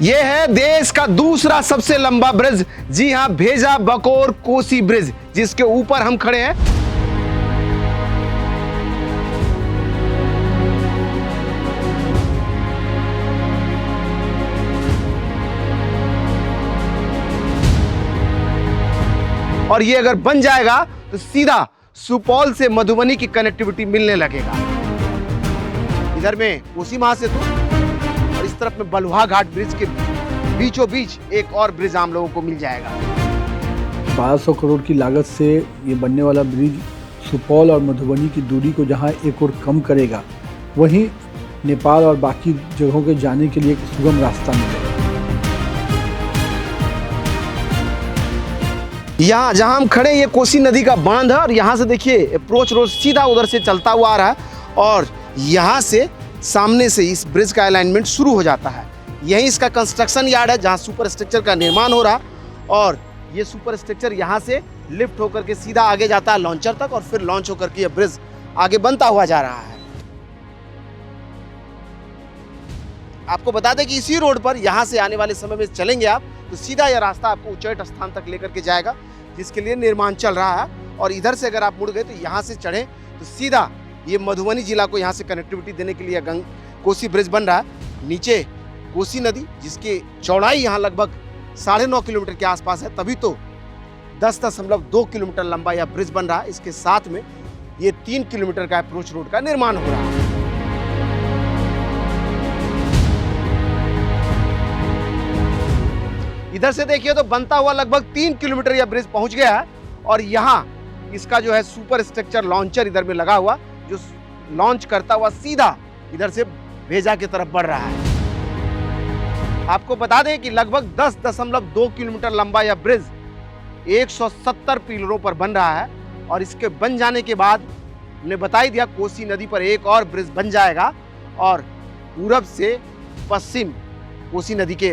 ये है देश का दूसरा सबसे लंबा ब्रिज। जी हां, भेजा बकौर कोसी ब्रिज, जिसके ऊपर हम खड़े हैं। और ये अगर बन जाएगा तो सीधा सुपौल से मधुबनी की कनेक्टिविटी मिलने लगेगा। इधर में कोसी महासेतु और इस तरफ में बलुहा घाट ब्रिज के बीचों बीच एक और ब्रिज आम लोगों को मिल जाएगा। 1200 करोड़ की लागत से ये बनने वाला ब्रिज सुपौल और मधुबनी की दूरी को जहां एक और कम करेगा, वहीं नेपाल और बाकी जगहों के जाने के लिए एक सुगम रास्ता मिलेगा। यहाँ जहां हम खड़े, ये कोसी नदी का बांध है और यहाँ से देखिए अप्रोच रोड सीधा उधर से चलता हुआ आ रहा है और यहाँ से सामने से इस ब्रिज का अलाइनमेंट शुरू हो जाता है। यहीं इसका कंस्ट्रक्शन यार्ड है जहाँ सुपर स्ट्रक्चर का निर्माण हो रहा है और ये सुपर स्ट्रक्चर यहाँ से लिफ्ट होकर के सीधा आगे जाता है लॉन्चर तक और फिर लॉन्च होकर के ये ब्रिज आगे बनता हुआ जा रहा है। आपको बता दें कि इसी रोड पर यहाँ से आने वाले समय में चलेंगे आप तो सीधा यह रास्ता आपको उच्चैठ स्थान तक लेकर के जाएगा, जिसके लिए निर्माण चल रहा है। और इधर से अगर आप मुड़ गए तो यहाँ से चढ़े तो सीधा ये मधुबनी जिला को यहाँ से कनेक्टिविटी देने के लिए कोसी ब्रिज बन रहा है। नीचे कोसी नदी, जिसकी चौड़ाई यहाँ लगभग 9.5 किलोमीटर के आसपास है, तभी तो 10.2 किलोमीटर लंबा यह ब्रिज बन रहा है। इसके साथ में ये 3 किलोमीटर का अप्रोच रोड का निर्माण हो रहा है। इधर से देखिए तो बनता हुआ लगभग 3 किलोमीटर यह ब्रिज पहुंच गया है और यहाँ इसका जो है सुपर स्ट्रक्चर लॉन्चर इधर में लगा हुआ, जो लॉन्च करता हुआ सीधा इधर से भेजा की तरफ बढ़ रहा है। आपको बता दें कि लगभग 10.2 किलोमीटर लंबा यह ब्रिज 170 पिलरों पर बन रहा है और इसके बन जाने के बाद हमने बता ही दिया कोसी नदी पर एक और ब्रिज बन जाएगा और पूरब से पश्चिम कोसी नदी के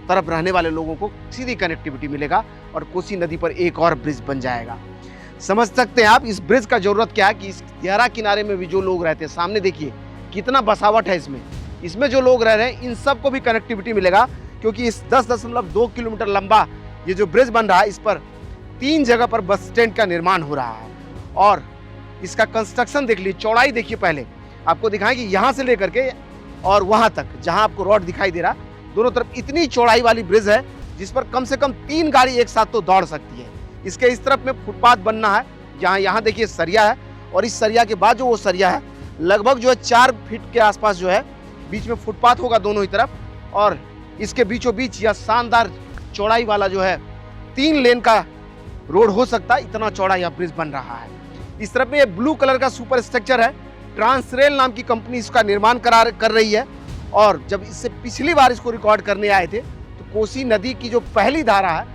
तरफ रहने वाले लोगों को सीधी कनेक्टिविटी मिलेगा और कोसी नदी पर एक और ब्रिज बन जाएगा। समझ सकते हैं आप इस ब्रिज का जरूरत क्या है कि इस गहरा किनारे में भी जो लोग रहते हैं, सामने देखिए कितना बसावट है इसमें जो लोग रह रहे हैं इन सबको भी कनेक्टिविटी मिलेगा, क्योंकि इस 10.2 किलोमीटर लंबा ये जो ब्रिज बन रहा है, इस पर 3 जगह पर बस स्टैंड का निर्माण हो रहा है और इसका कंस्ट्रक्शन देख लीजिए, चौड़ाई देखिए। पहले आपको दिखाएं कि यहाँ से लेकर के और वहाँ तक जहाँ आपको रोड दिखाई दे रहा, दोनों तरफ इतनी चौड़ाई वाली ब्रिज है जिस पर कम से कम 3 गाड़ी एक साथ तो दौड़ सकती है। इसके इस तरफ में फुटपाथ बनना है, जहाँ यहाँ देखिए सरिया है और इस सरिया के बाद जो वो सरिया है लगभग जो है 4 फीट के आसपास जो है बीच में फुटपाथ होगा दोनों ही तरफ और इसके बीचों बीच यह शानदार चौड़ाई वाला जो है 3 लेन का रोड हो सकता है, इतना चौड़ा यह ब्रिज बन रहा है। इस तरफ में ये ब्लू कलर का सुपर स्ट्रक्चर है, ट्रांसरेल नाम की कंपनी इसका निर्माण कर रही है और जब इससे पिछली बार इसको रिकॉर्ड करने आए थे तो कोसी नदी की जो पहली धारा है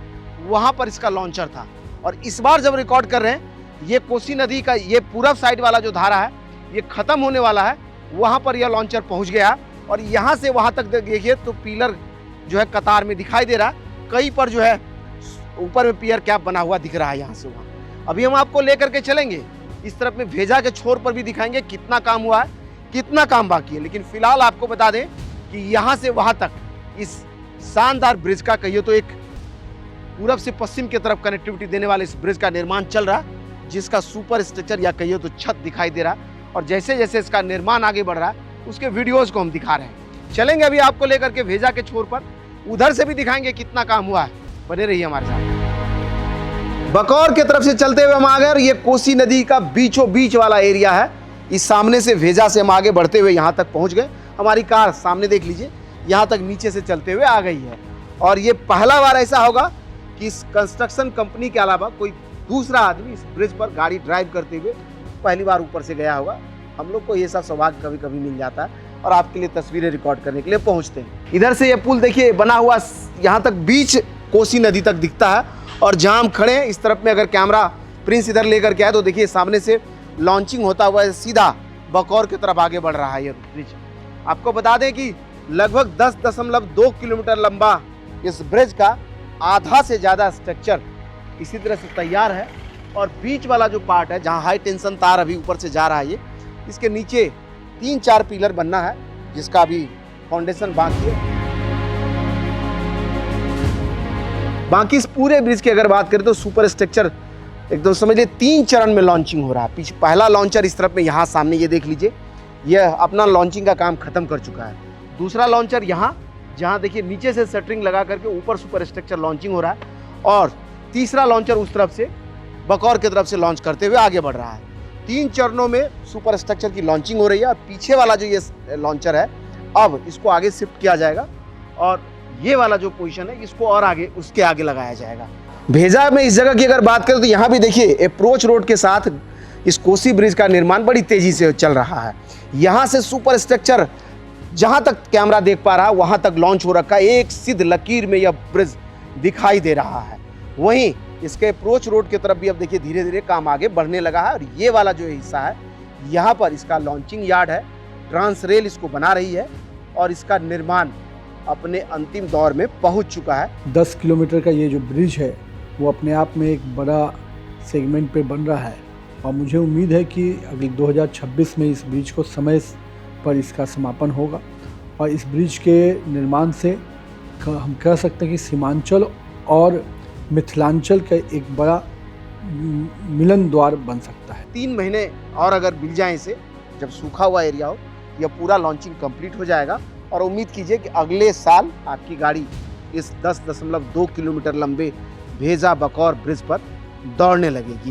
वहाँ पर इसका लॉन्चर था और इस बार जब रिकॉर्ड कर रहे हैं ये कोसी नदी का ये पूरब साइड वाला जो धारा है ये खत्म होने वाला है, वहाँ पर यह लॉन्चर पहुँच गया और यहाँ से वहाँ तक देखिए तो पिलर जो है कतार में दिखाई दे रहा, कहीं पर जो है ऊपर में पियर कैप बना हुआ दिख रहा है यहाँ से वहाँ। अभी हम आपको लेकर के चलेंगे इस तरफ में भेजा के छोर पर भी दिखाएंगे कितना काम हुआ है, कितना काम बाकी है। लेकिन फिलहाल आपको बता दें कि यहाँ से वहाँ तक इस शानदार ब्रिज का कहिए तो एक पूरब से पश्चिम की तरफ कनेक्टिविटी देने वाले इस ब्रिज का निर्माण चल रहा, जिसका सुपर स्ट्रक्चर या कहिए तो छत दिखाई दे रहा और जैसे जैसे इसका निर्माण आगे बढ़ रहा है उसके वीडियोज को हम दिखा रहे हैं। चलेंगे अभी आपको लेकर के भेजा के छोर पर, उधर से भी दिखाएंगे कितना काम हुआ है। बने रहिए हमारे साथ। बकौर की तरफ से चलते हुए हम आ गए और ये कोसी नदी का बीचों बीच वाला एरिया है। इस सामने से भेजा से हम आगे बढ़ते हुए यहाँ तक पहुँच गए। हमारी कार सामने देख लीजिए, यहाँ तक नीचे से चलते हुए आ गई है और ये पहला बार ऐसा होगा कि इस कंस्ट्रक्शन कंपनी के अलावा कोई दूसरा आदमी इस ब्रिज पर गाड़ी ड्राइव करते हुए पहली बार ऊपर से गया होगा। हम लोग को ये सब सौभाग्य कभी कभी मिल जाता है और आपके लिए तस्वीरें रिकॉर्ड करने के लिए पहुंचते हैं। इधर से ये पुल देखिए बना हुआ यहाँ तक बीच कोसी नदी तक दिखता है और जहाँ हम खड़े हैं इस तरफ में अगर कैमरा प्रिंस इधर लेकर के आए तो देखिए सामने से लॉन्चिंग होता हुआ सीधा बकौर की तरफ आगे बढ़ रहा है ये ब्रिज। आपको बता दें कि लगभग 10.2 किलोमीटर लंबा इस ब्रिज का आधा से ज़्यादा स्ट्रक्चर इसी तरह से तैयार है और बीच वाला जो पार्ट है जहाँ हाई टेंशन तार अभी ऊपर से जा रहा है, ये इसके नीचे 3-4 पिलर बनना है जिसका अभी फाउंडेशन बाकी है। बाकी इस पूरे ब्रिज की अगर बात करें तो सुपर स्ट्रक्चर एकदम समझ लीजिए 3 चरण में लॉन्चिंग हो रहा है। पीछे पहला लॉन्चर इस तरफ में यहाँ सामने ये देख लीजिए, यह अपना लॉन्चिंग का काम खत्म कर चुका है। दूसरा लॉन्चर यहाँ, जहाँ देखिए नीचे से शटरिंग लगा करके ऊपर सुपर स्ट्रक्चर लॉन्चिंग हो रहा है, और तीसरा लॉन्चर उस तरफ से बकौर की तरफ से लॉन्च करते हुए आगे बढ़ रहा है। 3 चरणों में सुपर स्ट्रक्चर की लॉन्चिंग हो रही है, और पीछे वाला जो ये लॉन्चर है अब इसको आगे शिफ्ट किया जाएगा, और ये वाला जो पोजीशन है इसको और आगे उसके आगे लगाया जाएगा। भेजा में इस जगह की अगर बात करें तो यहाँ भी देखिए अप्रोच रोड के साथ इस कोसी ब्रिज का निर्माण बड़ी तेजी से चल रहा है। यहाँ से सुपर स्ट्रक्चर जहाँ तक कैमरा देख पा रहा है वहाँ तक लॉन्च हो रखा है, एक सीध लकीर में यह ब्रिज दिखाई दे रहा है। वहीं इसके अप्रोच रोड की तरफ भी अब देखिए धीरे धीरे काम आगे बढ़ने लगा है, और ये वाला जो हिस्सा है यहाँ पर इसका लॉन्चिंग यार्ड है, ट्रांस रेल इसको बना रही है, और इसका निर्माण अपने अंतिम दौर में पहुंच चुका है। 10 किलोमीटर का ये जो ब्रिज है वो अपने आप में एक बड़ा सेगमेंट पे बन रहा है, और मुझे उम्मीद है कि अगले 2026 में इस ब्रिज को समय पर इसका समापन होगा, और इस ब्रिज के निर्माण से हम कह सकते हैं कि सीमांचल और मिथिलांचल का एक बड़ा मिलन द्वार बन सकता है। 3 महीने और अगर मिल जाए इसे, जब सूखा हुआ एरिया हो, यह पूरा लॉन्चिंग कंप्लीट हो जाएगा, और उम्मीद कीजिए कि अगले साल आपकी गाड़ी इस 10.2 किलोमीटर लंबे भेजा बकौर ब्रिज पर दौड़ने लगेगी।